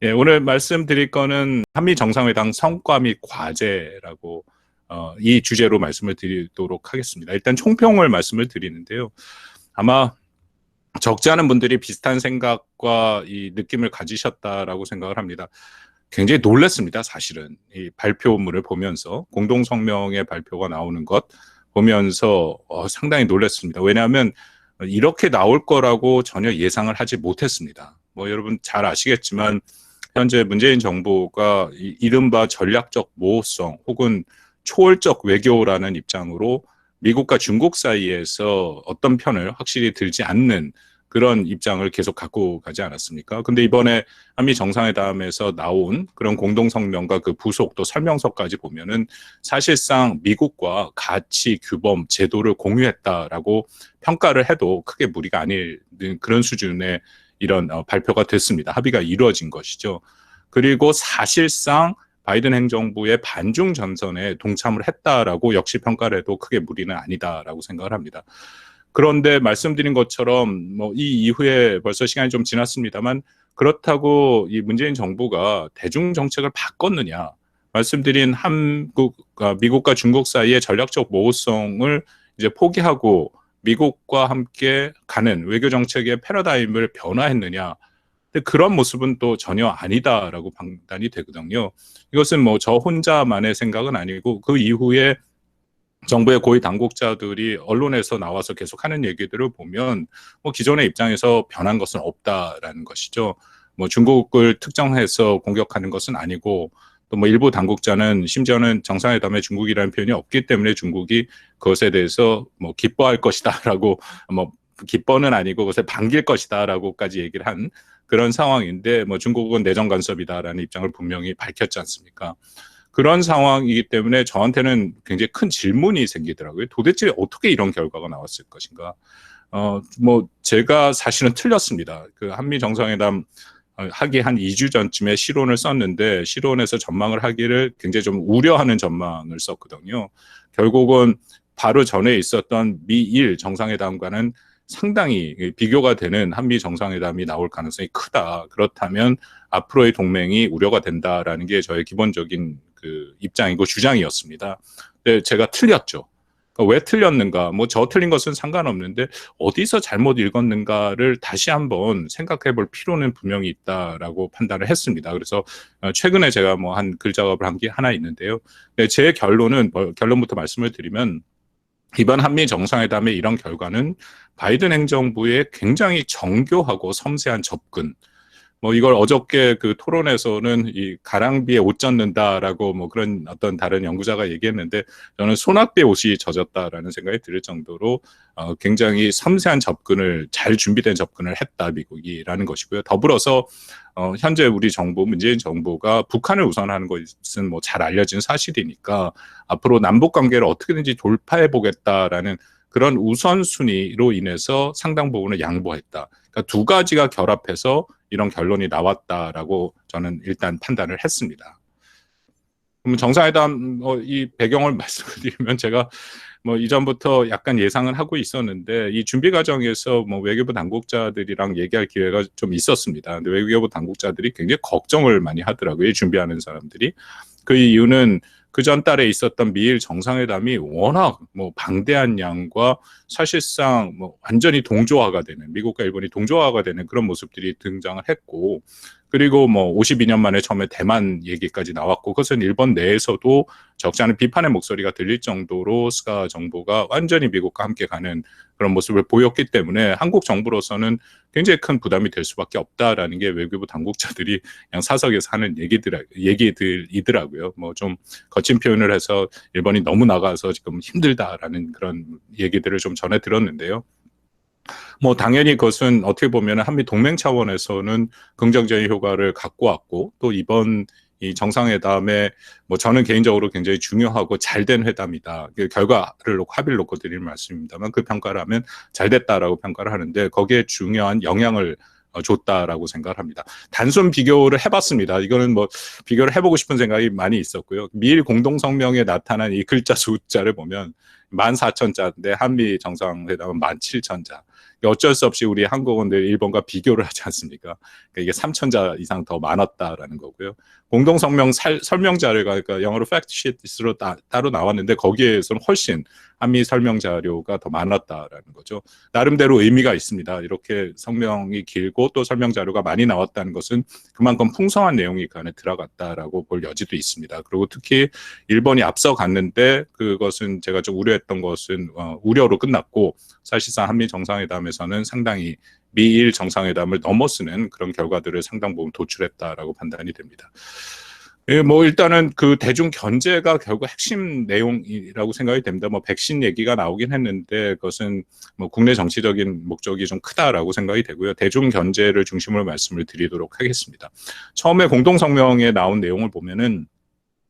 예, 오늘 말씀드릴 거는 한미 정상회담 성과 및 과제라고 이 주제로 말씀을 드리도록 하겠습니다. 일단 총평을 말씀을 드리는데요. 아마 적지 않은 분들이 비슷한 생각과 이 느낌을 가지셨다라고 생각을 합니다. 굉장히 놀랐습니다, 사실은. 이 발표문을 보면서 공동성명의 발표가 나오는 것 보면서 상당히 놀랐습니다. 왜냐하면 이렇게 나올 거라고 전혀 예상을 하지 못했습니다. 뭐 여러분 잘 아시겠지만 현재 문재인 정부가 이른바 전략적 모호성 혹은 초월적 외교라는 입장으로 미국과 중국 사이에서 어떤 편을 확실히 들지 않는 그런 입장을 계속 갖고 가지 않았습니까? 근데 이번에 한미 정상회담에서 나온 그런 공동성명과 그 부속 또 설명서까지 보면은 사실상 미국과 가치, 규범, 제도를 공유했다라고 평가를 해도 크게 무리가 아닌 그런 수준의 이런 발표가 됐습니다. 합의가 이루어진 것이죠. 그리고 사실상 바이든 행정부의 반중 전선에 동참을 했다라고 역시 평가를 해도 크게 무리는 아니다라고 생각을 합니다. 그런데 말씀드린 것처럼 뭐 이 이후에 벌써 시간이 좀 지났습니다만 그렇다고 이 문재인 정부가 대중 정책을 바꿨느냐? 말씀드린 미국과 중국 사이의 전략적 모호성을 이제 포기하고 미국과 함께 가는 외교 정책의 패러다임을 변화했느냐? 근데 그런 모습은 또 전혀 아니다라고 판단이 되거든요. 이것은 뭐 저 혼자만의 생각은 아니고 그 이후에 정부의 고위 당국자들이 언론에서 나와서 계속 하는 얘기들을 보면 뭐 기존의 입장에서 변한 것은 없다라는 것이죠. 뭐 중국을 특정해서 공격하는 것은 아니고 또 뭐 일부 당국자는 심지어는 정상회담에 중국이라는 표현이 없기 때문에 중국이 그것에 대해서 뭐 기뻐할 것이다라고 뭐 기뻐는 아니고 그것을 반길 것이다라고까지 얘기를 한 그런 상황인데 뭐 중국은 내정 간섭이다라는 입장을 분명히 밝혔지 않습니까? 그런 상황이기 때문에 저한테는 굉장히 큰 질문이 생기더라고요. 도대체 어떻게 이런 결과가 나왔을 것인가? 뭐 제가 사실은 틀렸습니다. 그 한미 정상회담 하기 한 2주 전쯤에 시론을 썼는데 시론에서 전망을 하기를 굉장히 좀 우려하는 전망을 썼거든요. 결국은 바로 전에 있었던 미일 정상회담과는 상당히 비교가 되는 한미 정상회담이 나올 가능성이 크다. 그렇다면 앞으로의 동맹이 우려가 된다라는 게 저의 기본적인 그 입장이고 주장이었습니다. 근데 제가 틀렸죠. 그러니까 왜 틀렸는가? 뭐 저 틀린 것은 상관없는데 어디서 잘못 읽었는가를 다시 한번 생각해 볼 필요는 분명히 있다라고 판단을 했습니다. 그래서 최근에 제가 뭐 한 글 작업을 한 게 하나 있는데요. 제 결론은 결론부터 말씀을 드리면 이번 한미 정상회담의 이런 결과는 바이든 행정부의 굉장히 정교하고 섬세한 접근, 뭐 이걸 어저께 그 토론에서는 이 가랑비에 옷 젖는다라고 뭐 그런 어떤 다른 연구자가 얘기했는데 저는 소낙비에 옷이 젖었다라는 생각이 들 정도로 굉장히 섬세한 접근을 잘 준비된 접근을 했다 미국이라는 것이고요. 더불어서 현재 우리 정부 문재인 정부가 북한을 우선하는 것은 뭐 잘 알려진 사실이니까 앞으로 남북 관계를 어떻게든지 돌파해 보겠다라는 그런 우선순위로 인해서 상당 부분을 양보했다. 그러니까 두 가지가 결합해서 이런 결론이 나왔다라고 저는 일단 판단을 했습니다. 그럼 정상회담 이 배경을 말씀드리면 제가 뭐 이전부터 약간 예상은 하고 있었는데 이 준비 과정에서 뭐 외교부 당국자들이랑 얘기할 기회가 좀 있었습니다. 근데 외교부 당국자들이 굉장히 걱정을 많이 하더라고요. 준비하는 사람들이. 그 이유는 그 전달에 있었던 미일 정상회담이 워낙 뭐 방대한 양과 사실상 뭐 완전히 동조화가 되는 미국과 일본이 동조화가 되는 그런 모습들이 등장을 했고 그리고 뭐 52년 만에 처음에 대만 얘기까지 나왔고 그것은 일본 내에서도 적지 않은 비판의 목소리가 들릴 정도로 스가 정부가 완전히 미국과 함께 가는 그런 모습을 보였기 때문에 한국 정부로서는 굉장히 큰 부담이 될 수밖에 없다라는 게 외교부 당국자들이 그냥 사석에서 하는 얘기들이더라고요. 뭐 좀 거친 표현을 해서 일본이 너무 나가서 지금 힘들다라는 그런 얘기들을 좀 전해 들었는데요. 뭐 당연히 그것은 어떻게 보면 한미 동맹 차원에서는 긍정적인 효과를 갖고 왔고 또 이번 이 정상회담에 뭐 저는 개인적으로 굉장히 중요하고 잘된 회담이다. 그 결과를 놓고 합의를 놓고 드리는 말씀입니다만 그 평가를 하면 잘됐다라고 평가를 하는데 거기에 중요한 영향을 줬다라고 생각을 합니다. 단순 비교를 해봤습니다. 이거는 뭐 비교를 해보고 싶은 생각이 많이 있었고요. 미일 공동성명에 나타난 이 글자 숫자를 보면 14,000자인데 한미 정상회담은 17,000자. 어쩔 수 없이 우리 한국은 늘 일본과 비교를 하지 않습니까? 그러니까 이게 3,000자 이상 더 많았다라는 거고요. 공동성명 설명 자료가 그러니까 영어로 팩트시트로 따로 나왔는데 거기에서는 훨씬 한미 설명 자료가 더 많았다라는 거죠. 나름대로 의미가 있습니다. 이렇게 성명이 길고 또 설명 자료가 많이 나왔다는 것은 그만큼 풍성한 내용이 그 안에 들어갔다라고 볼 여지도 있습니다. 그리고 특히 일본이 앞서 갔는데 그것은 제가 좀 우려했던 것은 우려로 끝났고 사실상 한미 정상회담에서는 상당히 미일 정상회담을 넘어서는 그런 결과들을 상당 부분 도출했다라고 판단이 됩니다. 예, 뭐 일단은 그 대중 견제가 결국 핵심 내용이라고 생각이 됩니다. 뭐 백신 얘기가 나오긴 했는데 그것은 뭐 국내 정치적인 목적이 좀 크다라고 생각이 되고요. 대중 견제를 중심으로 말씀을 드리도록 하겠습니다. 처음에 공동성명에 나온 내용을 보면은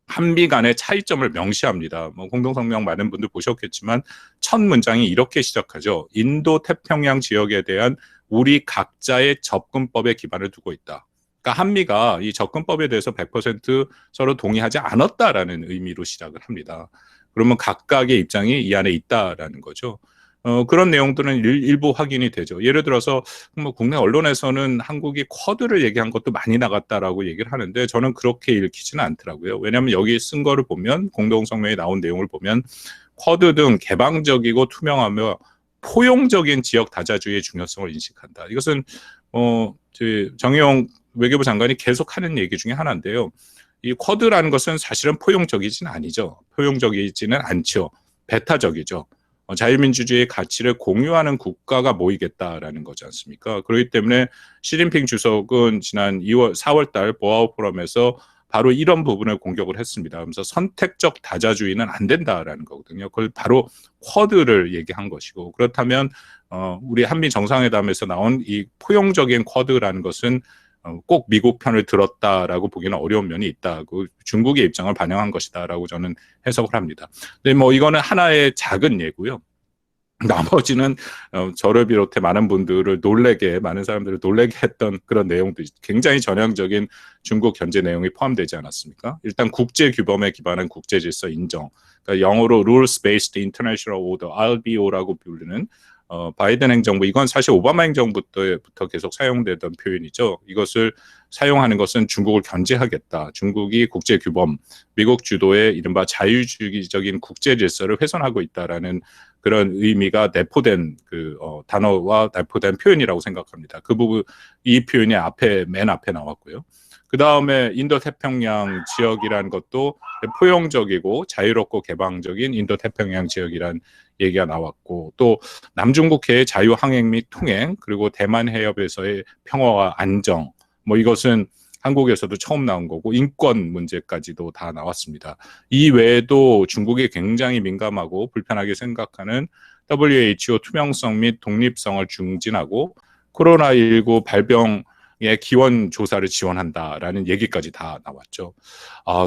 한미 간의 차이점을 명시합니다. 뭐 공동성명 많은 분들 보셨겠지만 첫 문장이 이렇게 시작하죠. 인도 태평양 지역에 대한 우리 각자의 접근법에 기반을 두고 있다. 그러니까 한미가 이 접근법에 대해서 100% 서로 동의하지 않았다라는 의미로 시작을 합니다. 그러면 각각의 입장이 이 안에 있다라는 거죠. 그런 내용들은 일부 확인이 되죠. 예를 들어서 뭐 국내 언론에서는 한국이 쿼드를 얘기한 것도 많이 나갔다라고 얘기를 하는데 저는 그렇게 읽히지는 않더라고요. 왜냐하면 여기 쓴 거를 보면 공동성명에 나온 내용을 보면 쿼드 등 개방적이고 투명하며 포용적인 지역 다자주의의 중요성을 인식한다. 이것은 정의용 외교부 장관이 계속 하는 얘기 중에 하나인데요. 이 쿼드라는 것은 사실은 포용적이지는 아니죠. 포용적이지는 않죠. 배타적이죠. 자유민주주의의 가치를 공유하는 국가가 모이겠다라는 거지 않습니까? 그렇기 때문에 시진핑 주석은 지난 4월 달 보아오 포럼에서 바로 이런 부분을 공격을 했습니다. 그래서 선택적 다자주의는 안 된다라는 거거든요. 그걸 바로 쿼드를 얘기한 것이고 그렇다면 우리 한미 정상회담에서 나온 이 포용적인 쿼드라는 것은 꼭 미국 편을 들었다라고 보기는 어려운 면이 있다. 그 중국의 입장을 반영한 것이다라고 저는 해석을 합니다. 근데 뭐 이거는 하나의 작은 예고요. 나머지는 저를 비롯해 많은 분들을 많은 사람들을 놀래게 했던 그런 내용도 굉장히 전형적인 중국 견제 내용이 포함되지 않았습니까? 일단 국제 규범에 기반한 국제 질서 인정. 그러니까 영어로 Rules Based International Order (RBO라고 부르는 바이든 행정부, 이건 사실 오바마 행정부부터 계속 사용되던 표현이죠. 이것을 사용하는 것은 중국을 견제하겠다. 중국이 국제 규범, 미국 주도의 이른바 자유주의적인 국제 질서를 훼손하고 있다라는 그런 의미가 내포된 단어와 내포된 표현이라고 생각합니다. 그 부분, 이 표현이 맨 앞에 나왔고요. 그 다음에 인도태평양 지역이라는 것도 포용적이고 자유롭고 개방적인 인도태평양 지역이란 얘기가 나왔고 또 남중국해의 자유항행 및 통행 그리고 대만 해협에서의 평화와 안정 뭐 이것은 한국에서도 처음 나온 거고 인권 문제까지도 다 나왔습니다. 이 외에도 중국이 굉장히 민감하고 불편하게 생각하는 WHO 투명성 및 독립성을 중진하고 코로나19 발병 기원 조사를 지원한다라는 얘기까지 다 나왔죠.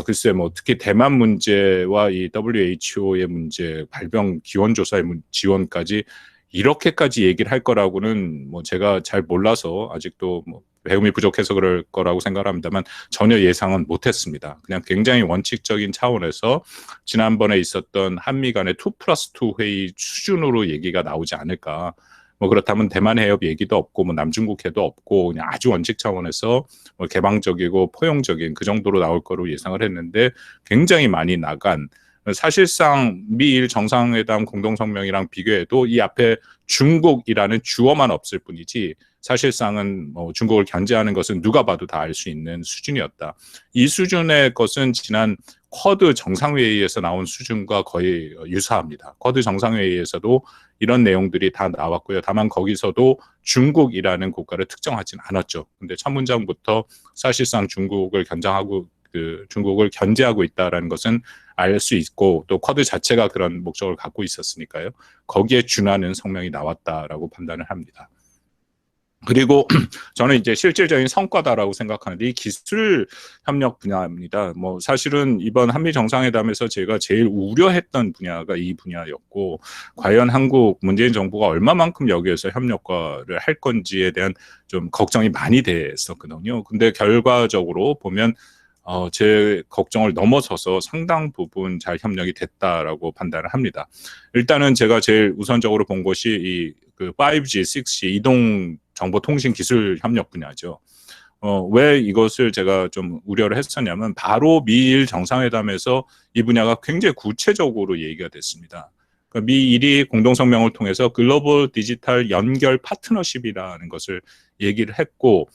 글쎄 뭐 특히 대만 문제와 이 WHO의 문제, 발병 기원 조사의 지원까지 이렇게까지 얘기를 할 거라고는 뭐 제가 잘 몰라서 아직도 뭐 배움이 부족해서 그럴 거라고 생각합니다만 전혀 예상은 못했습니다. 그냥 굉장히 원칙적인 차원에서 지난번에 있었던 한미 간의 2+2 회의 수준으로 얘기가 나오지 않을까. 뭐 그렇다면 대만 해협 얘기도 없고 뭐 남중국해도 없고 그냥 아주 원칙 차원에서 뭐 개방적이고 포용적인 그 정도로 나올 거로 예상을 했는데 굉장히 많이 나간 사실상 미일 정상회담 공동성명이랑 비교해도 이 앞에 중국이라는 주어만 없을 뿐이지 사실상은 뭐 중국을 견제하는 것은 누가 봐도 다 알 수 있는 수준이었다. 이 수준의 것은 지난 쿼드 정상회의에서 나온 수준과 거의 유사합니다. 쿼드 정상회의에서도 이런 내용들이 다 나왔고요. 다만 거기서도 중국이라는 국가를 특정하진 않았죠. 근데 첫 문장부터 사실상 중국을 중국을 견제하고 있다라는 것은 알 수 있고 또 쿼드 자체가 그런 목적을 갖고 있었으니까요. 거기에 준하는 성명이 나왔다라고 판단을 합니다. 그리고 저는 이제 실질적인 성과다라고 생각하는데 이 기술 협력 분야입니다. 뭐 사실은 이번 한미 정상회담에서 제가 제일 우려했던 분야가 이 분야였고 과연 한국 문재인 정부가 얼마만큼 여기에서 협력과를 할 건지에 대한 좀 걱정이 많이 됐었거든요. 근데 결과적으로 보면 제 걱정을 넘어서서 상당 부분 잘 협력이 됐다라고 판단을 합니다. 일단은 제가 제일 우선적으로 본 것이 이 그 5G, 6G 이동 정보통신 기술 협력 분야죠. 왜 이것을 제가 좀 우려를 했었냐면 바로 미일 정상회담에서 이 분야가 굉장히 구체적으로 얘기가 됐습니다. 그러니까 미일이 공동성명을 통해서 글로벌 디지털 연결 파트너십이라는 것을 얘기를 했고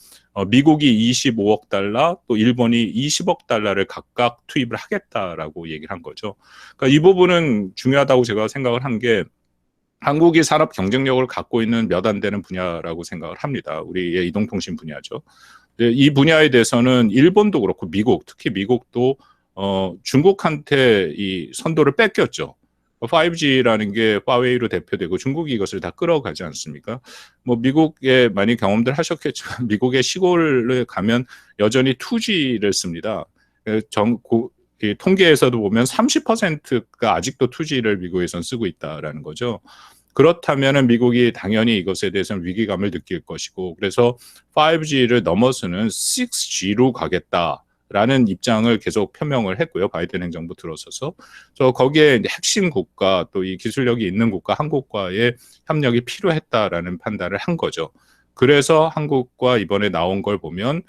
미국이 25억 달러 또 일본이 20억 달러를 각각 투입을 하겠다라고 얘기를 한 거죠. 그러니까 이 부분은 중요하다고 제가 생각을 한 게 한국이 산업 경쟁력을 갖고 있는 몇 안 되는 분야라고 생각을 합니다. 우리의 이동통신 분야죠. 이 분야에 대해서는 일본도 그렇고 미국, 특히 미국도 중국한테 이 선도를 뺏겼죠. 5G라는 게 화웨이로 대표되고 중국이 이것을 다 끌어가지 않습니까? 뭐 미국에 많이 경험들 하셨겠지만 미국의 시골에 가면 여전히 2G를 씁니다. 이 통계에서도 보면 30%가 아직도 2G를 미국에선 쓰고 있다라는 거죠. 그렇다면 미국이 당연히 이것에 대해서는 위기감을 느낄 것이고 그래서 5G를 넘어서는 6G로 가겠다라는 입장을 계속 표명을 했고요. 바이든 행정부 들어서서. 거기에 이제 핵심 국가 또 이 기술력이 있는 국가 한국과의 협력이 필요했다라는 판단을 한 거죠. 그래서 한국과 이번에 나온 걸 보면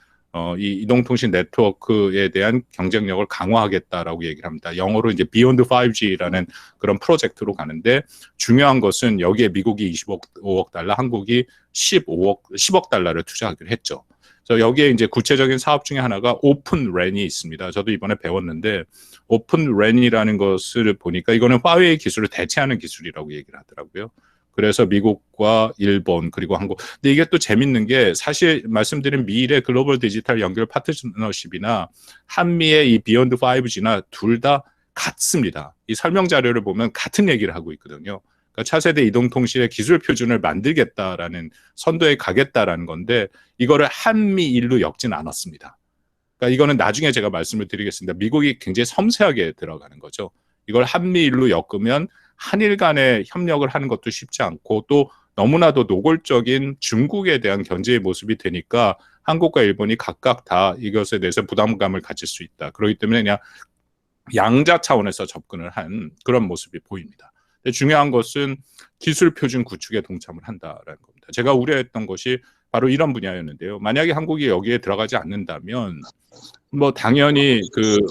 이 이동통신 네트워크에 대한 경쟁력을 강화하겠다라고 얘기를 합니다. 영어로 이제 Beyond 5G라는 그런 프로젝트로 가는데 중요한 것은 여기에 미국이 25억 달러, 한국이 10억 달러를 투자하기로 했죠. 그래서 여기에 이제 구체적인 사업 중에 하나가 오픈 랜이 있습니다. 저도 이번에 배웠는데 오픈 랜이라는 것을 보니까 이거는 화웨이 기술을 대체하는 기술이라고 얘기를 하더라고요. 그래서 미국과 일본 그리고 한국. 근데 이게 또 재밌는 게 사실 말씀드린 미일의 글로벌 디지털 연결 파트너십이나 한미의 이 비욘드 5G나 둘 다 같습니다. 이 설명 자료를 보면 같은 얘기를 하고 있거든요. 그러니까 차세대 이동통신의 기술 표준을 만들겠다라는 선도에 가겠다라는 건데 이거를 한미일로 엮진 않았습니다. 그러니까 이거는 나중에 제가 말씀을 드리겠습니다. 미국이 굉장히 섬세하게 들어가는 거죠. 이걸 한미일로 엮으면 한일 간의 협력을 하는 것도 쉽지 않고 또 너무나도 노골적인 중국에 대한 견제의 모습이 되니까 한국과 일본이 각각 다 이것에 대해서 부담감을 가질 수 있다. 그렇기 때문에 그냥 양자 차원에서 접근을 한 그런 모습이 보입니다. 근데 중요한 것은 기술 표준 구축에 동참을 한다라는 겁니다. 제가 우려했던 것이 바로 이런 분야였는데요. 만약에 한국이 여기에 들어가지 않는다면 뭐 당연히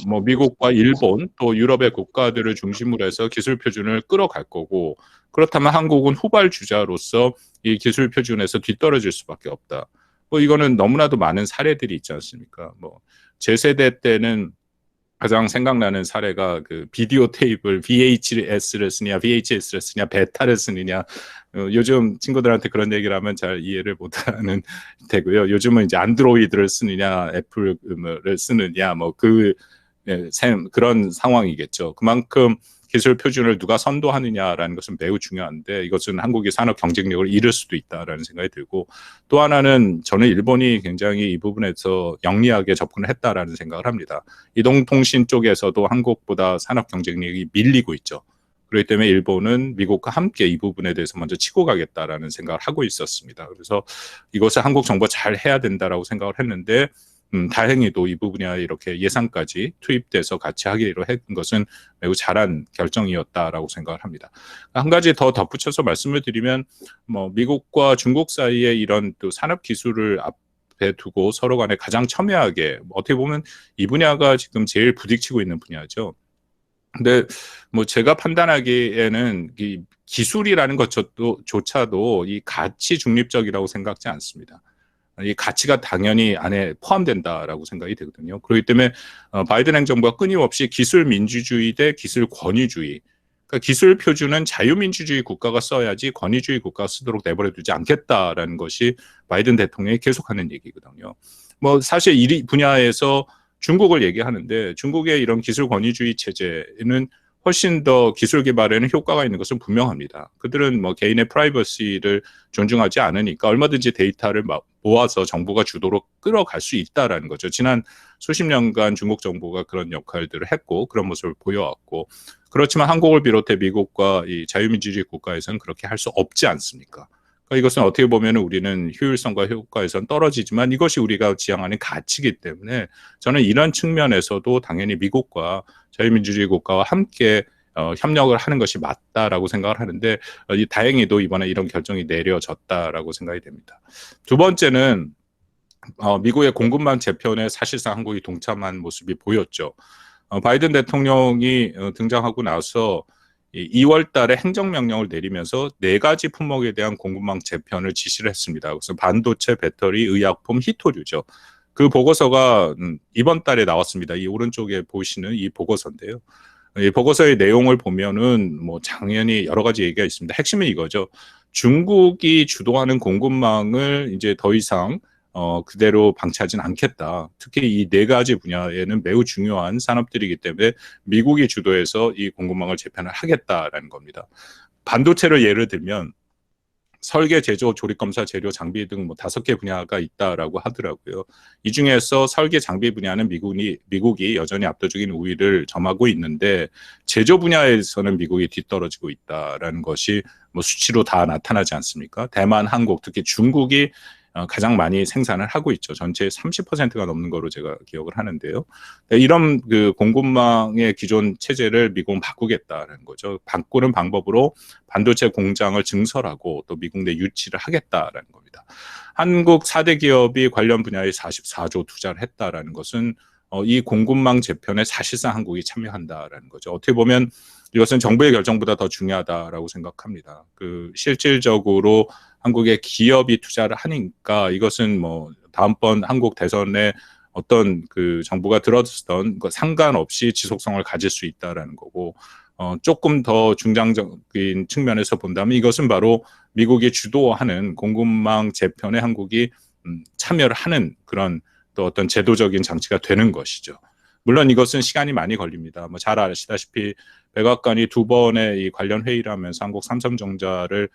뭐 미국과 일본 또 유럽의 국가들을 중심으로 해서 기술 표준을 끌어갈 거고 그렇다면 한국은 후발 주자로서 이 기술 표준에서 뒤떨어질 수밖에 없다. 뭐 이거는 너무나도 많은 사례들이 있지 않습니까? 뭐 제 세대 때는 가장 생각나는 사례가 그 비디오 테이프를 VHS를 쓰냐, VHS를 쓰냐, 베타를 쓰느냐. 요즘 친구들한테 그런 얘기를 하면 잘 이해를 못하는 되고요. 요즘은 이제 안드로이드를 쓰느냐, 애플을 쓰느냐, 뭐 그런 상황이겠죠. 그만큼 기술 표준을 누가 선도하느냐라는 것은 매우 중요한데 이것은 한국의 산업 경쟁력을 잃을 수도 있다라는 생각이 들고 또 하나는 저는 일본이 굉장히 이 부분에서 영리하게 접근을 했다라는 생각을 합니다. 이동통신 쪽에서도 한국보다 산업 경쟁력이 밀리고 있죠. 그렇기 때문에 일본은 미국과 함께 이 부분에 대해서 먼저 치고 가겠다라는 생각을 하고 있었습니다. 그래서 이것을 한국 정부가 잘 해야 된다라고 생각을 했는데 다행히도 이 부분에 이렇게 예산까지 투입돼서 같이 하기로 했던 것은 매우 잘한 결정이었다라고 생각을 합니다. 한 가지 더 덧붙여서 말씀을 드리면 뭐 미국과 중국 사이에 이런 또 산업 기술을 앞에 두고 서로 간에 가장 첨예하게 어떻게 보면 이 분야가 지금 제일 부딪히고 있는 분야죠. 근데 뭐 제가 판단하기에는 이 기술이라는 것조차도 이 가치 중립적이라고 생각지 않습니다. 이 가치가 당연히 안에 포함된다라고 생각이 되거든요. 그렇기 때문에 바이든 행정부가 끊임없이 기술 민주주의 대 기술 권위주의, 그러니까 기술 표준은 자유민주주의 국가가 써야지 권위주의 국가가 쓰도록 내버려 두지 않겠다라는 것이 바이든 대통령이 계속하는 얘기거든요. 뭐 사실 이 분야에서 중국을 얘기하는데 중국의 이런 기술 권위주의 체제는 훨씬 더 기술 개발에는 효과가 있는 것은 분명합니다. 그들은 뭐 개인의 프라이버시를 존중하지 않으니까 얼마든지 데이터를 모아서 정부가 주도로 끌어갈 수 있다라는 거죠. 지난 수십 년간 중국 정부가 그런 역할들을 했고 그런 모습을 보여왔고 그렇지만 한국을 비롯해 미국과 이 자유민주주의 국가에서는 그렇게 할 수 없지 않습니까? 그러니까 이것은 어떻게 보면 우리는 효율성과 효과에선 떨어지지만 이것이 우리가 지향하는 가치이기 때문에 저는 이런 측면에서도 당연히 미국과 자유민주주의 국가와 함께 협력을 하는 것이 맞다라고 생각을 하는데 다행히도 이번에 이런 결정이 내려졌다라고 생각이 됩니다. 두 번째는 미국의 공급망 재편에 사실상 한국이 동참한 모습이 보였죠. 바이든 대통령이 등장하고 나서 2월 달에 행정명령을 내리면서 4가지 품목에 대한 공급망 재편을 지시를 했습니다. 그래서 반도체, 배터리, 의약품, 희토류죠. 그 보고서가 이번 달에 나왔습니다. 이 오른쪽에 보시는 이 보고서인데요. 이 보고서의 내용을 보면은 뭐 당연히 여러 가지 얘기가 있습니다. 핵심은 이거죠. 중국이 주도하는 공급망을 이제 더 이상 그대로 방치하진 않겠다. 특히 이 4가지 분야에는 매우 중요한 산업들이기 때문에 미국이 주도해서 이 공급망을 재편을 하겠다라는 겁니다. 반도체를 예를 들면 설계, 제조, 조립, 검사, 재료, 장비 등 뭐 5개 분야가 있다라고 하더라고요. 이 중에서 설계, 장비 분야는 미국이 여전히 압도적인 우위를 점하고 있는데 제조 분야에서는 미국이 뒤떨어지고 있다라는 것이 뭐 수치로 다 나타나지 않습니까? 대만, 한국, 특히 중국이 가장 많이 생산을 하고 있죠. 전체의 30%가 넘는 거로 제가 기억을 하는데요. 이런 그 공급망의 기존 체제를 미국은 바꾸겠다는 거죠. 바꾸는 방법으로 반도체 공장을 증설하고 또 미국 내 유치를 하겠다라는 겁니다. 한국 4대 기업이 관련 분야에 44조 투자를 했다라는 것은 이 공급망 재편에 사실상 한국이 참여한다라는 거죠. 어떻게 보면 이것은 정부의 결정보다 더 중요하다라고 생각합니다. 그 실질적으로 한국의 기업이 투자를 하니까 이것은 뭐 다음번 한국 대선에 어떤 그 정부가 들어섰던 그 상관없이 지속성을 가질 수 있다라는 거고 조금 더 중장적인 측면에서 본다면 이것은 바로 미국이 주도하는 공급망 재편에 한국이 참여를 하는 그런 또 어떤 제도적인 장치가 되는 것이죠. 물론 이것은 시간이 많이 걸립니다. 뭐 잘 아시다시피 백악관이 2번의 이 관련 회의를 하면서 한국 삼성전자를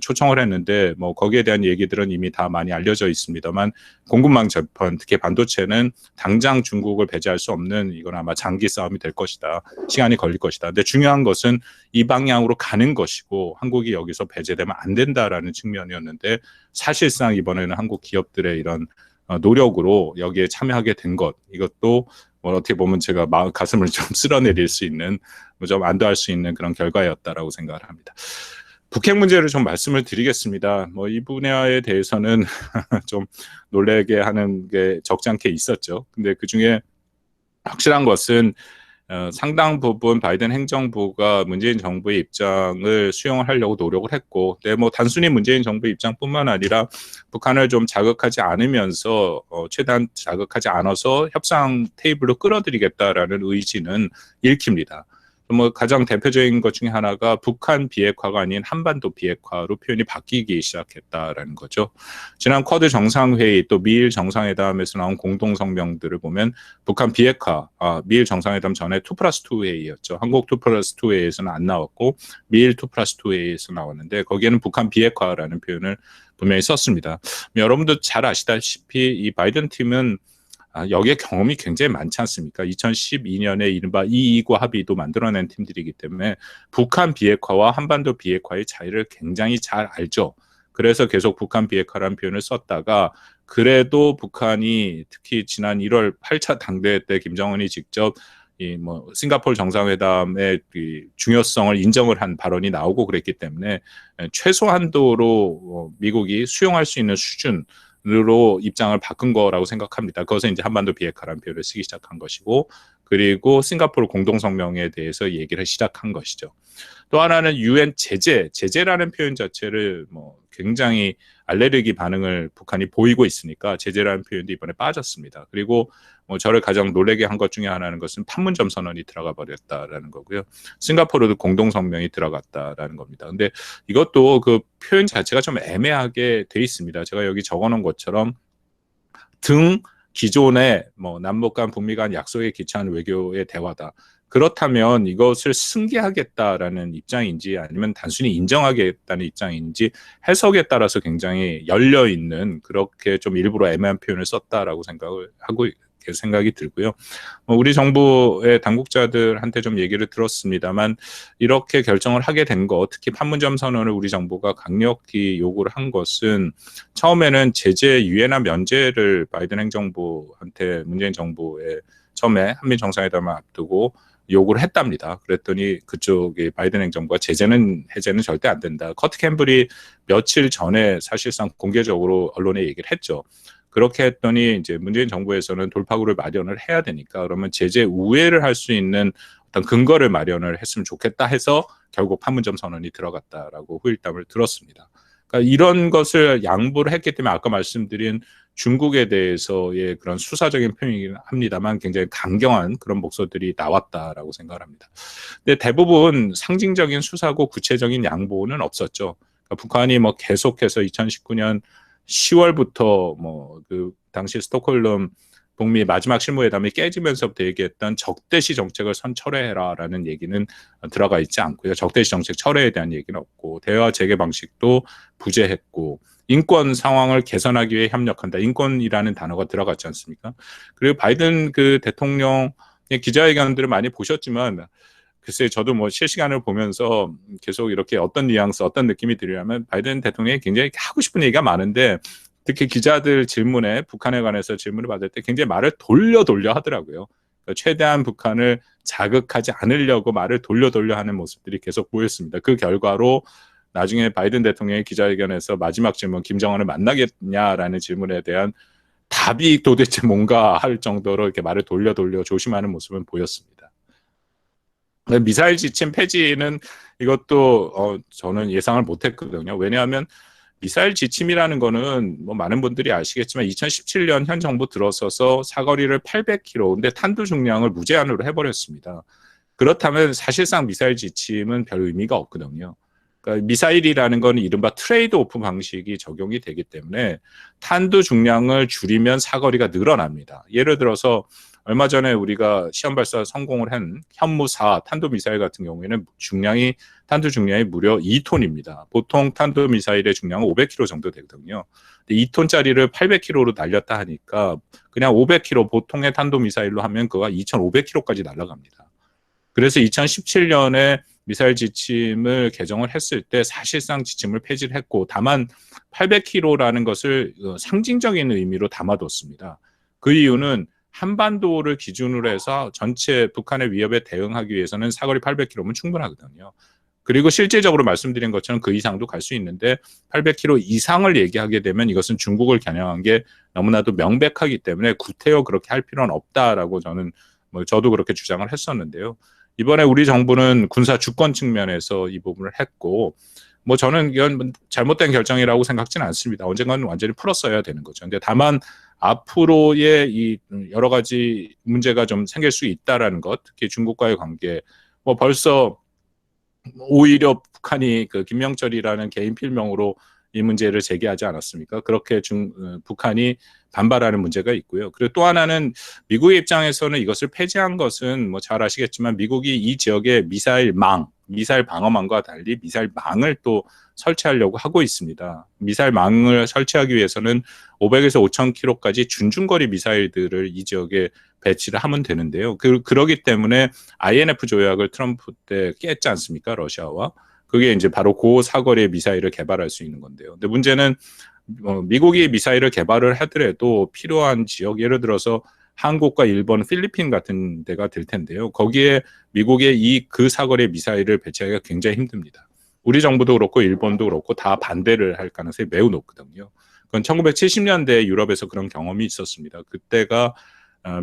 초청을 했는데 뭐 거기에 대한 얘기들은 이미 다 많이 알려져 있습니다만 공급망 재편, 특히 반도체는 당장 중국을 배제할 수 없는 이건 아마 장기 싸움이 될 것이다. 시간이 걸릴 것이다. 근데 중요한 것은 이 방향으로 가는 것이고 한국이 여기서 배제되면 안 된다라는 측면이었는데 사실상 이번에는 한국 기업들의 이런 노력으로 여기에 참여하게 된 것, 이것도 뭐 어떻게 보면 제가 가슴을 좀 쓸어내릴 수 있는, 좀 안도할 수 있는 그런 결과였다라고 생각을 합니다. 북핵 문제를 좀 말씀을 드리겠습니다. 뭐 이 분야에 대해서는 좀 놀라게 하는 게 적지 않게 있었죠. 근데 그 중에 확실한 것은 상당 부분 바이든 행정부가 문재인 정부의 입장을 수용을 하려고 노력을 했고, 근데 뭐 단순히 문재인 정부의 입장뿐만 아니라 북한을 좀 자극하지 않으면서 최대한 자극하지 않아서 협상 테이블로 끌어들이겠다라는 의지는 읽힙니다. 뭐 가장 대표적인 것 중에 하나가 북한 비핵화가 아닌 한반도 비핵화로 표현이 바뀌기 시작했다라는 거죠. 지난 쿼드 정상회의 또 미일 정상회담에서 나온 공동 성명들을 보면 북한 비핵화, 미일 정상회담 전에 2+2 회의였죠. 한국 2+2 회의에서는 안 나왔고 미일 2+2 회의에서 나왔는데 거기에는 북한 비핵화라는 표현을 분명히 썼습니다. 여러분도 잘 아시다시피 이 바이든 팀은 여기에 경험이 굉장히 많지 않습니까? 2012년에 이른바 이익과 합의도 만들어낸 팀들이기 때문에 북한 비핵화와 한반도 비핵화의 차이를 굉장히 잘 알죠. 그래서 계속 북한 비핵화라는 표현을 썼다가 그래도 북한이 특히 지난 1월 8차 당대회 때 김정은이 직접 이 뭐 싱가포르 정상회담의 그 중요성을 인정을 한 발언이 나오고 그랬기 때문에 최소한도로 미국이 수용할 수 있는 수준 으로 입장을 바꾼 거라고 생각합니다. 그것은 이제 한반도 비핵화라는 표현을 쓰기 시작한 것이고, 그리고 싱가포르 공동성명에 대해서 얘기를 시작한 것이죠. 또 하나는 UN 제재라는 표현 자체를 뭐 굉장히 알레르기 반응을 북한이 보이고 있으니까 제재라는 표현도 이번에 빠졌습니다. 그리고 뭐 저를 가장 놀라게 한 것 중에 하나는 것은 판문점 선언이 들어가 버렸다라는 거고요. 싱가포르도 공동성명이 들어갔다라는 겁니다. 근데 이것도 그 표현 자체가 좀 애매하게 돼 있습니다. 제가 여기 적어놓은 것처럼 기존의 뭐 남북 간 북미 간 약속에 기초한 외교의 대화다. 그렇다면 이것을 승계하겠다라는 입장인지 아니면 단순히 인정하겠다는 입장인지 해석에 따라서 굉장히 열려 있는 그렇게 좀 일부러 애매한 표현을 썼다라고 생각이 들고요. 우리 정부의 당국자들한테 좀 얘기를 들었습니다만 이렇게 결정을 하게 된 것, 특히 판문점 선언을 우리 정부가 강력히 요구를 한 것은 처음에는 제재 유예나 면제를 바이든 행정부한테 문재인 정부에 처음에 한미 정상회담을 앞두고 요구를 했답니다. 그랬더니 그쪽에 바이든 행정부가 제재는 해제는 절대 안 된다. 커트 캠블이 며칠 전에 사실상 공개적으로 언론에 얘기를 했죠. 그렇게 했더니 이제 문재인 정부에서는 돌파구를 마련을 해야 되니까 그러면 제재 우회를 할 수 있는 어떤 근거를 마련을 했으면 좋겠다 해서 결국 판문점 선언이 들어갔다라고 후일담을 들었습니다. 그러니까 이런 것을 양보를 했기 때문에 아까 말씀드린 중국에 대해서의 그런 수사적인 표현이긴 합니다만 굉장히 강경한 그런 목소리들이 나왔다라고 생각을 합니다. 근데 대부분 상징적인 수사고 구체적인 양보는 없었죠. 그러니까 북한이 뭐 계속해서 2019년 10월부터 뭐 그 당시 스톡홀름 북미 마지막 실무회담이 깨지면서부터 얘기했던 적대시 정책을 철회해라라는 얘기는 들어가 있지 않고요. 적대시 정책 철회에 대한 얘기는 없고 대화 재개 방식도 부재했고 인권 상황을 개선하기 위해 협력한다. 인권이라는 단어가 들어갔지 않습니까? 그리고 바이든 그 대통령의 기자회견들을 많이 보셨지만 글쎄 저도 뭐 실시간을 보면서 계속 이렇게 어떤 뉘앙스, 어떤 느낌이 들냐면 바이든 대통령이 굉장히 하고 싶은 얘기가 많은데 특히 기자들 질문에 북한에 관해서 질문을 받을 때 굉장히 말을 돌려 하더라고요. 그러니까 최대한 북한을 자극하지 않으려고 말을 돌려 하는 모습들이 계속 보였습니다. 그 결과로 나중에 바이든 대통령의 기자회견에서 마지막 질문 김정은을 만나겠냐라는 질문에 대한 답이 도대체 뭔가 할 정도로 이렇게 말을 돌려 조심하는 모습은 보였습니다. 미사일 지침 폐지는 이것도 저는 예상을 못했거든요. 왜냐하면 미사일 지침이라는 거는 뭐 많은 분들이 아시겠지만 2017년 현 정부 들어서서 사거리를 800km, 근데 탄두 중량을 무제한으로 해버렸습니다. 그렇다면 사실상 미사일 지침은 별 의미가 없거든요. 그러니까 미사일이라는 건 이른바 트레이드 오프 방식이 적용이 되기 때문에 탄두 중량을 줄이면 사거리가 늘어납니다. 예를 들어서 얼마 전에 우리가 시험 발사 성공을 한 현무4 탄도미사일 같은 경우에는 탄두 중량이 무려 2톤입니다. 보통 탄도미사일의 중량은 500kg 정도 되거든요. 2톤짜리를 800kg로 날렸다 하니까 그냥 500kg 보통의 탄도미사일로 하면 그가 2,500kg까지 날아갑니다. 그래서 2017년에 미사일 지침을 개정을 했을 때 사실상 지침을 폐지를 했고 다만 800kg라는 것을 상징적인 의미로 담아뒀습니다. 그 이유는 한반도를 기준으로 해서 전체 북한의 위협에 대응하기 위해서는 사거리 800km면 충분하거든요. 그리고 실질적으로 말씀드린 것처럼 그 이상도 갈 수 있는데 800km 이상을 얘기하게 되면 이것은 중국을 겨냥한 게 너무나도 명백하기 때문에 구태여 그렇게 할 필요는 없다라고 저도 그렇게 주장을 했었는데요. 이번에 우리 정부는 군사 주권 측면에서 이 부분을 했고 뭐 저는 이건 잘못된 결정이라고 생각지는 않습니다. 언젠가는 완전히 풀었어야 되는 거죠. 근데 다만 앞으로의 이 여러 가지 문제가 좀 생길 수 있다라는 것, 특히 중국과의 관계, 뭐 벌써 오히려 북한이 그 김명철이라는 개인 필명으로 이 문제를 제기하지 않았습니까? 그렇게 북한이 반발하는 문제가 있고요. 그리고 또 하나는 미국의 입장에서는 이것을 폐지한 것은 뭐 잘 아시겠지만 미국이 이 지역에 미사일 방어망과 달리 미사일망을 또 설치하려고 하고 있습니다. 미사일망을 설치하기 위해서는 500에서 5,000km까지 준중거리 미사일들을 이 지역에 배치를 하면 되는데요. 그러기 때문에 INF 조약을 트럼프 때 깼지 않습니까? 러시아와. 그게 이제 바로 고사거리의 미사일을 개발할 수 있는 건데요. 근데 문제는 미국이 미사일을 개발을 하더라도 필요한 지역, 예를 들어서 한국과 일본, 필리핀 같은 데가 될 텐데요. 거기에 미국의 그 사거리의 미사일을 배치하기가 굉장히 힘듭니다. 우리 정부도 그렇고 일본도 그렇고 다 반대를 할 가능성이 매우 높거든요. 그건 1970년대 유럽에서 그런 경험이 있었습니다. 그때가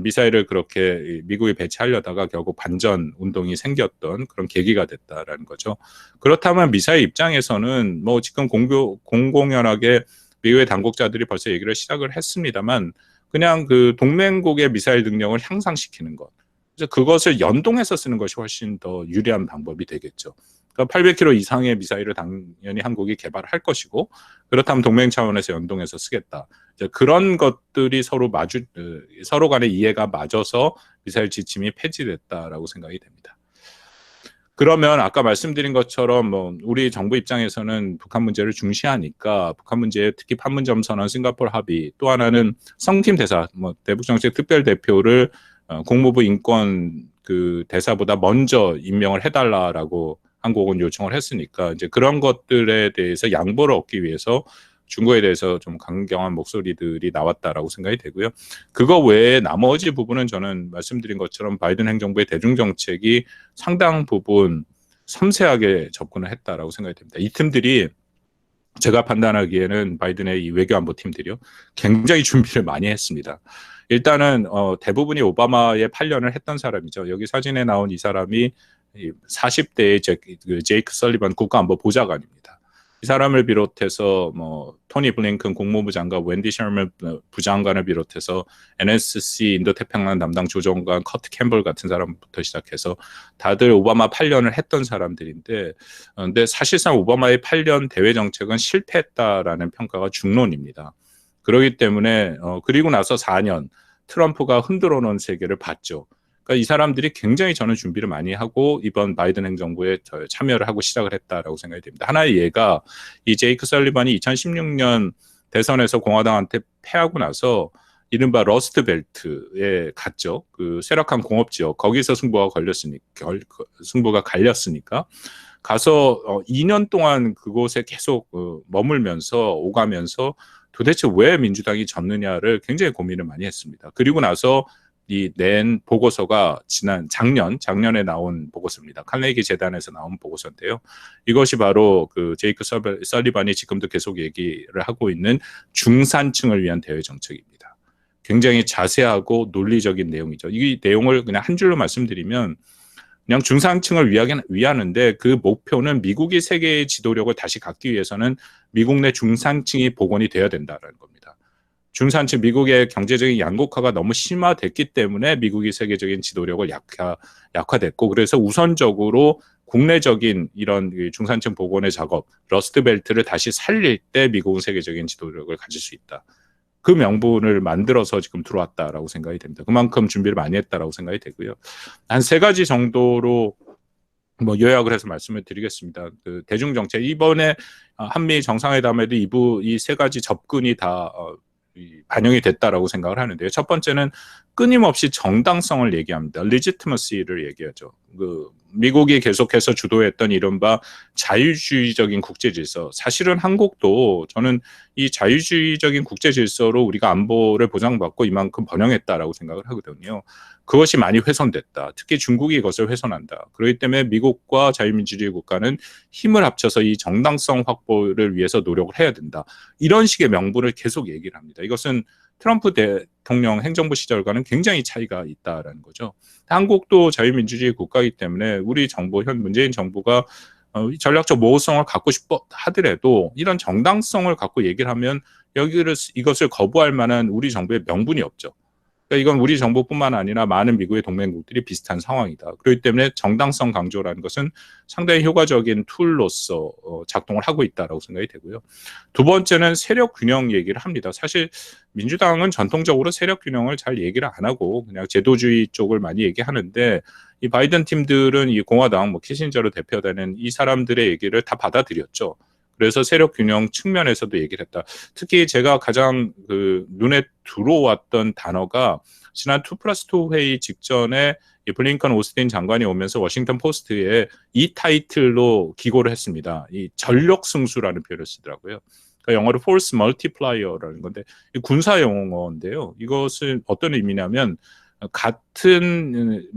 미사일을 그렇게 미국이 배치하려다가 결국 반전 운동이 생겼던 그런 계기가 됐다라는 거죠. 그렇다면 미사일 입장에서는 뭐 지금 공공연하게 미국의 당국자들이 벌써 얘기를 시작을 했습니다만 그냥 그 동맹국의 미사일 능력을 향상시키는 것. 그래서 그것을 연동해서 쓰는 것이 훨씬 더 유리한 방법이 되겠죠. 그러니까 800km 이상의 미사일을 당연히 한국이 개발할 것이고 그렇다면 동맹 차원에서 연동해서 쓰겠다. 이제 그런 것들이 서로 간의 이해가 맞아서 미사일 지침이 폐지됐다라고 생각이 됩니다. 그러면 아까 말씀드린 것처럼 뭐 우리 정부 입장에서는 북한 문제를 중시하니까 북한 문제 특히 판문점 선언, 싱가포르 합의, 또 하나는 성팀 대사, 뭐 대북정책 특별 대표를 국무부 인권 그 대사보다 먼저 임명을 해달라라고 한국은 요청을 했으니까 이제 그런 것들에 대해서 양보를 얻기 위해서 중국에 대해서 좀 강경한 목소리들이 나왔다라고 생각이 되고요. 그거 외에 나머지 부분은 저는 말씀드린 것처럼 바이든 행정부의 대중 정책이 상당 부분 섬세하게 접근을 했다라고 생각이 됩니다. 이 팀들이 제가 판단하기에는 바이든의 이 외교안보 팀들이요, 굉장히 준비를 많이 했습니다. 일단은 대부분이 오바마의 8년을 했던 사람이죠. 여기 사진에 나온 이 사람이 40대의 제이크 설리반 국가안보 보좌관입니다. 이 사람을 비롯해서 뭐 토니 블링컨 국무부 장관, 웬디 셔먼 부장관을 비롯해서 NSC 인도태평양 담당 조정관 커트 캠벌 같은 사람부터 시작해서 다들 오바마 8년을 했던 사람들인데, 근데 사실상 오바마의 8년 대외 정책은 실패했다라는 평가가 중론입니다. 그렇기 때문에 그리고 나서 4년 트럼프가 흔들어 놓은 세계를 봤죠. 그러니까 이 사람들이 굉장히 저는 준비를 많이 하고 이번 바이든 행정부에 참여를 하고 시작을 했다라고 생각이 됩니다. 하나의 예가 이 제이크 설리반이 2016년 대선에서 공화당한테 패하고 나서 이른바 러스트 벨트에 갔죠. 그 쇠락한 공업 지역, 거기서 승부가 갈렸으니까 가서 2년 동안 그곳에 계속 머물면서 오가면서 도대체 왜 민주당이 졌느냐를 굉장히 고민을 많이 했습니다. 그리고 나서 이 낸 보고서가 작년에 나온 보고서입니다. 칼네기 재단에서 나온 보고서인데요. 이것이 바로 그 제이크 설리반이 지금도 계속 얘기를 하고 있는 중산층을 위한 대외 정책입니다. 굉장히 자세하고 논리적인 내용이죠. 이 내용을 그냥 한 줄로 말씀드리면 그냥 중산층을 위하는데 그 목표는 미국이 세계의 지도력을 다시 갖기 위해서는 미국 내 중산층이 복원이 되어야 된다는 겁니다. 중산층, 미국의 경제적인 양극화가 너무 심화됐기 때문에 미국이 세계적인 지도력을 약화됐고, 그래서 우선적으로 국내적인 이런 중산층 복원의 작업, 러스트벨트를 다시 살릴 때 미국은 세계적인 지도력을 가질 수 있다. 그 명분을 만들어서 지금 들어왔다라고 생각이 됩니다. 그만큼 준비를 많이 했다라고 생각이 되고요. 한 3가지 정도로 뭐 요약을 해서 말씀을 드리겠습니다. 그 대중정책, 이번에 한미 정상회담에도 이 3가지 접근이 다 반영이 됐다라고 생각을 하는데요. 첫 번째는 끊임없이 정당성을 얘기합니다. legitimacy를 얘기하죠. 그 미국이 계속해서 주도했던 이른바 자유주의적인 국제 질서. 사실은 한국도 저는 이 자유주의적인 국제 질서로 우리가 안보를 보장받고 이만큼 번영했다라고 생각을 하거든요. 그것이 많이 훼손됐다. 특히 중국이 이것을 훼손한다. 그렇기 때문에 미국과 자유민주주의 국가는 힘을 합쳐서 이 정당성 확보를 위해서 노력을 해야 된다. 이런 식의 명분을 계속 얘기를 합니다. 이것은 트럼프 대통령 행정부 시절과는 굉장히 차이가 있다라는 거죠. 한국도 자유민주주의 국가이기 때문에 우리 정부, 현 문재인 정부가 전략적 모호성을 갖고 싶어 하더라도 이런 정당성을 갖고 얘기를 하면 이것을 거부할 만한 우리 정부의 명분이 없죠. 그러니까 이건 우리 정부뿐만 아니라 많은 미국의 동맹국들이 비슷한 상황이다. 그렇기 때문에 정당성 강조라는 것은 상당히 효과적인 툴로서 작동을 하고 있다라고 생각이 되고요. 두 번째는 세력 균형 얘기를 합니다. 사실 민주당은 전통적으로 세력 균형을 잘 얘기를 안 하고 그냥 제도주의 쪽을 많이 얘기하는데, 이 바이든 팀들은 이 공화당 키신저로 대표되는 이 사람들의 얘기를 다 받아들였죠. 그래서 세력 균형 측면에서도 얘기를 했다. 특히 제가 가장 눈에 들어왔던 단어가 지난 2+2 회의 직전에 블링컨 오스틴 장관이 오면서 워싱턴 포스트에 이 타이틀로 기고를 했습니다. 이 전력 승수라는 표현을 쓰더라고요. 그러니까 영어로 force multiplier라는 건데 군사 용어인데요. 이것은 어떤 의미냐면 같은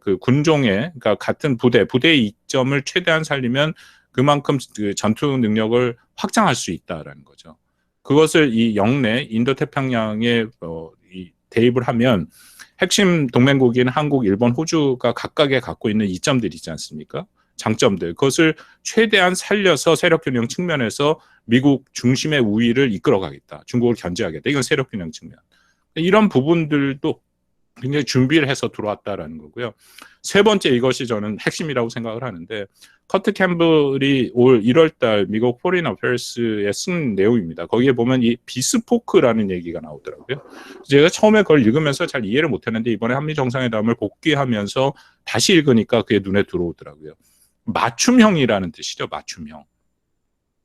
그 군종의, 그러니까 같은 부대의 이점을 최대한 살리면 그만큼 그 전투 능력을 확장할 수 있다라는 거죠. 그것을 이 영내 인도태평양에 대입을 하면 핵심 동맹국인 한국, 일본, 호주가 각각에 갖고 있는 이점들이 있지 않습니까? 장점들. 그것을 최대한 살려서 세력균형 측면에서 미국 중심의 우위를 이끌어가겠다. 중국을 견제하겠다. 이건 세력균형 측면. 이런 부분들도 굉장히 준비를 해서 들어왔다라는 거고요. 세 번째, 이것이 저는 핵심이라고 생각을 하는데, 커트 캠블이 올 1월 달 미국 포린 어페어스에 쓴 내용입니다. 거기에 보면 이 비스포크라는 얘기가 나오더라고요. 제가 처음에 그걸 읽으면서 잘 이해를 못했는데 이번에 한미 정상회담을 복귀하면서 다시 읽으니까 그게 눈에 들어오더라고요. 맞춤형이라는 뜻이죠. 맞춤형.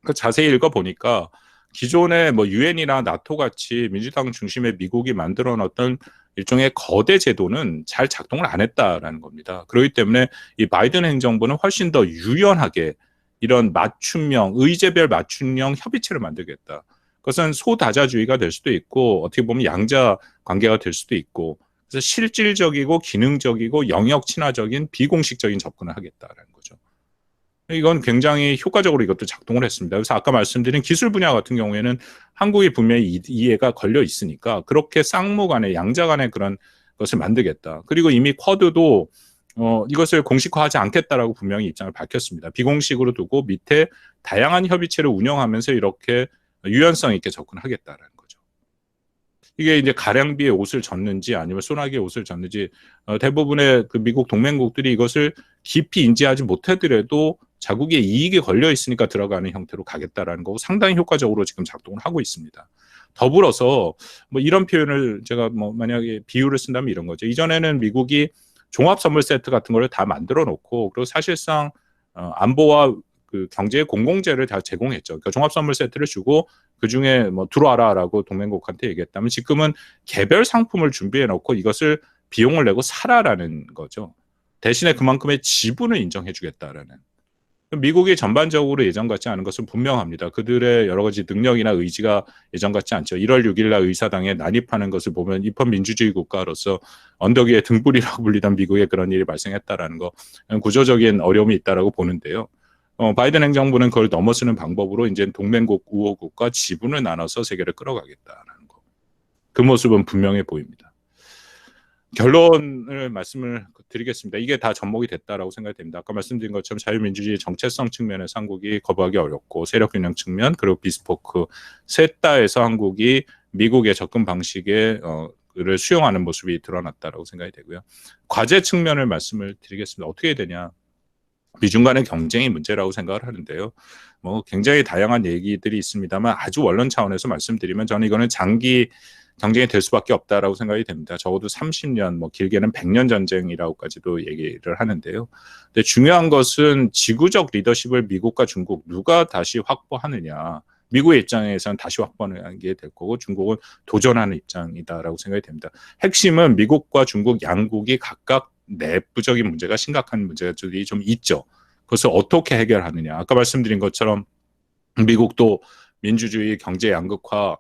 그 자세히 읽어보니까 기존의 뭐 유엔이나 나토 같이 민주당 중심의 미국이 만들어 놨던 일종의 거대 제도는 잘 작동을 안 했다라는 겁니다. 그렇기 때문에 이 바이든 행정부는 훨씬 더 유연하게 이런 맞춤형, 의제별 맞춤형 협의체를 만들겠다. 그것은 소다자주의가 될 수도 있고 어떻게 보면 양자 관계가 될 수도 있고 그래서 실질적이고 기능적이고 영역 친화적인 비공식적인 접근을 하겠다라는 거죠. 이건 굉장히 효과적으로 이것도 작동을 했습니다. 그래서 아까 말씀드린 기술 분야 같은 경우에는 한국이 분명히 이해가 걸려 있으니까 그렇게 쌍무 간의 양자 간의 그런 것을 만들겠다. 그리고 이미 쿼드도 이것을 공식화하지 않겠다라고 분명히 입장을 밝혔습니다. 비공식으로 두고 밑에 다양한 협의체를 운영하면서 이렇게 유연성 있게 접근하겠다라는 거죠. 이게 이제 가량비에 옷을 젖는지 아니면 소나기에 옷을 젖는지 대부분의 그 미국 동맹국들이 이것을 깊이 인지하지 못하더라도 자국의 이익이 걸려 있으니까 들어가는 형태로 가겠다라는 거고 상당히 효과적으로 지금 작동을 하고 있습니다. 더불어서 뭐 이런 표현을 제가 뭐 만약에 비유를 쓴다면 이런 거죠. 이전에는 미국이 종합 선물 세트 같은 걸 다 만들어 놓고 그리고 사실상 안보와 그 경제 공공재를 다 제공했죠. 그러니까 종합 선물 세트를 주고 그 중에 뭐 들어와라라고 동맹국한테 얘기했다면 지금은 개별 상품을 준비해 놓고 이것을 비용을 내고 사라라는 거죠. 대신에 그만큼의 지분을 인정해 주겠다라는. 미국이 전반적으로 예전 같지 않은 것은 분명합니다. 그들의 여러 가지 능력이나 의지가 예전 같지 않죠. 1월 6일 날 의사당에 난입하는 것을 보면 입헌민주주의 국가로서 언덕 위에 등불이라고 불리던 미국에 그런 일이 발생했다라는 거 구조적인 어려움이 있다라고 보는데요. 바이든 행정부는 그걸 넘어서는 방법으로 이제 동맹국 우호국과 지분을 나눠서 세계를 끌어가겠다라는 거. 그 모습은 분명해 보입니다. 결론을 말씀을 드리겠습니다. 이게 다 접목이 됐다라고 생각이 됩니다. 아까 말씀드린 것처럼 자유민주주의 정체성 측면에서 한국이 거부하기 어렵고 세력균형 측면 그리고 비스포크 셋 다에서 한국이 미국의 접근 방식에 를 수용하는 모습이 드러났다라고 생각이 되고요. 과제 측면을 말씀을 드리겠습니다. 어떻게 되냐? 미중 간의 경쟁이 문제라고 생각을 하는데요. 뭐 굉장히 다양한 얘기들이 있습니다만 아주 원론 차원에서 말씀드리면 저는 이거는 장기 경쟁이 될 수밖에 없다라고 생각이 됩니다. 적어도 30년, 뭐 길게는 100년 전쟁이라고까지도 얘기를 하는데요. 근데 중요한 것은 지구적 리더십을 미국과 중국 누가 다시 확보하느냐. 미국의 입장에서는 다시 확보하는 게 될 거고 중국은 도전하는 입장이다라고 생각이 됩니다. 핵심은 미국과 중국 양국이 각각 내부적인 문제가 심각한 문제들이 좀 있죠. 그것을 어떻게 해결하느냐. 아까 말씀드린 것처럼 미국도 민주주의 경제 양극화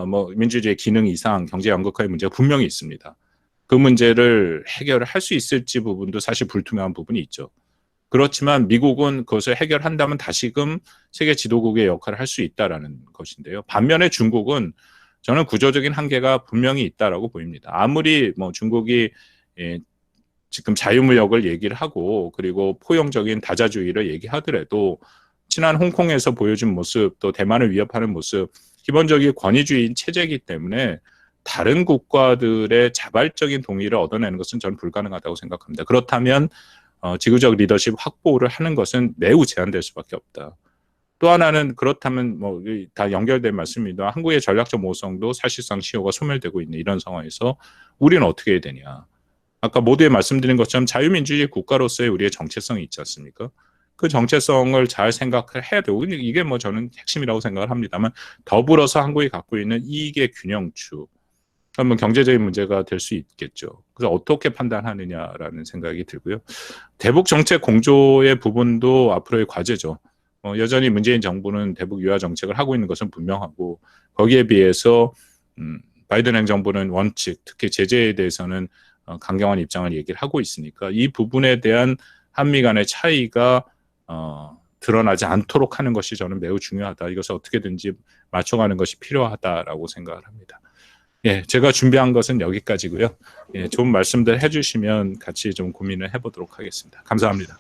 뭐 민주주의 기능 이상 경제 양극화의 문제가 분명히 있습니다. 그 문제를 해결을 할 수 있을지 부분도 사실 불투명한 부분이 있죠. 그렇지만 미국은 그것을 해결한다면 다시금 세계 지도국의 역할을 할 수 있다라는 것인데요. 반면에 중국은 저는 구조적인 한계가 분명히 있다라고 보입니다. 아무리 뭐 중국이 지금 자유무역을 얘기를 하고 그리고 포용적인 다자주의를 얘기하더라도 지난 홍콩에서 보여준 모습 또 대만을 위협하는 모습 기본적인 권위주의인 체제이기 때문에 다른 국가들의 자발적인 동의를 얻어내는 것은 저는 불가능하다고 생각합니다. 그렇다면 지구적 리더십 확보를 하는 것은 매우 제한될 수밖에 없다. 또 하나는 그렇다면 뭐 다 연결된 말씀입니다. 한국의 전략적 모성도 사실상 시효가 소멸되고 있는 이런 상황에서 우리는 어떻게 해야 되냐. 아까 모두에 말씀드린 것처럼 자유민주주의 국가로서의 우리의 정체성이 있지 않습니까? 그 정체성을 잘 생각을 해야 되고 이게 뭐 저는 핵심이라고 생각을 합니다만 더불어서 한국이 갖고 있는 이익의 균형추 한번 경제적인 문제가 될 수 있겠죠. 그래서 어떻게 판단하느냐라는 생각이 들고요. 대북 정책 공조의 부분도 앞으로의 과제죠. 여전히 문재인 정부는 대북 유화 정책을 하고 있는 것은 분명하고 거기에 비해서 바이든 행정부는 원칙, 특히 제재에 대해서는 강경한 입장을 얘기를 하고 있으니까 이 부분에 대한 한미 간의 차이가 드러나지 않도록 하는 것이 저는 매우 중요하다. 이것을 어떻게든지 맞춰가는 것이 필요하다라고 생각을 합니다. 예, 제가 준비한 것은 여기까지고요. 예, 좋은 말씀들 해주시면 같이 좀 고민을 해보도록 하겠습니다. 감사합니다.